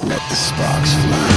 Let the sparks fly.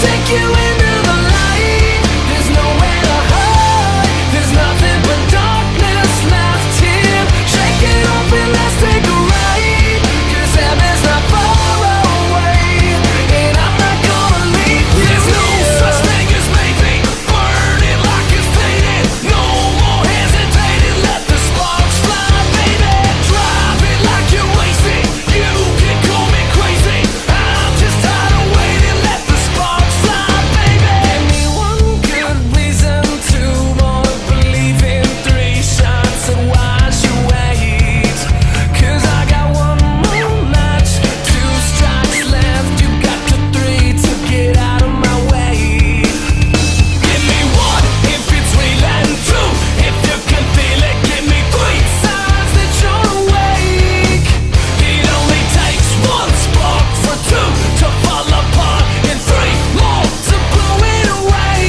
Take you into the light. There's nowhere to hide. There's nothing but darkness left here. Shake it off and let's take a ride. 'Cause heaven's not far away, and I'm not gonna leave you. There's no such thing as maybe. Burning like it's faded. No more hesitating. Let the sparks fly, baby. Drive it like you're wasted. You can call me crazy. I'm just tired of waiting. Let the sparks fly, baby. Give me one good reason to wanna believe in 3 shots and watch you wait. 'Cause I got one more match, 2 strikes left. You got to 3 to get out of my way. Give me 1 if it's real and true. If you can feel it, give me 3 signs that you're awake. It only takes 1 spark for 2 to fall apart, and 3 more to blow it away.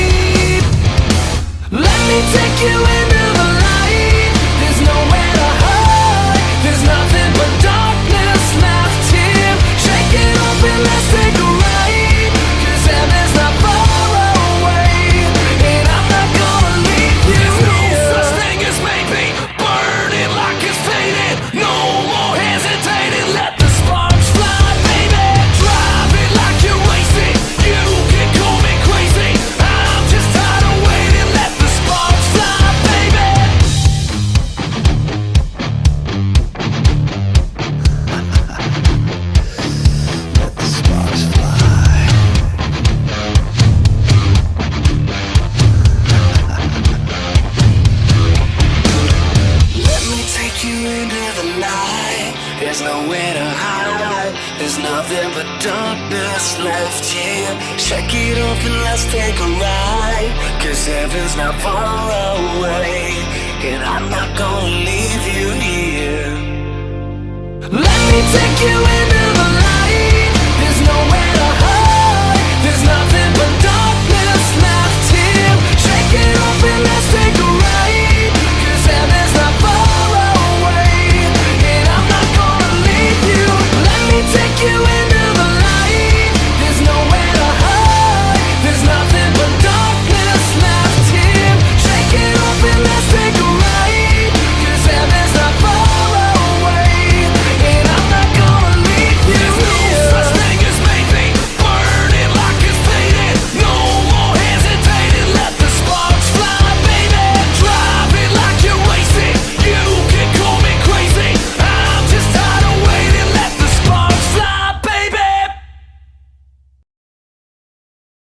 Let me take you into the light. There's nowhere to hide. There's nothing but darkness left here. Shake it off and let's take a ride. 'Cause heaven's not far away, and I'm not gonna leave you. There's no such thing as maybe. Burning like it's faded. No more hesitating. Let the sparks fly, baby. Drive it like you're wasted. You can call me crazy. I'm just tired of waiting. Let the sparks fly, baby. Let the sparks fly. Let me take you into the night. There's nowhere to hide. There's nothing but darkness left here. Shake it off and let's take a ride. 'Cause heaven's not far away, and I'm not gonna leave you.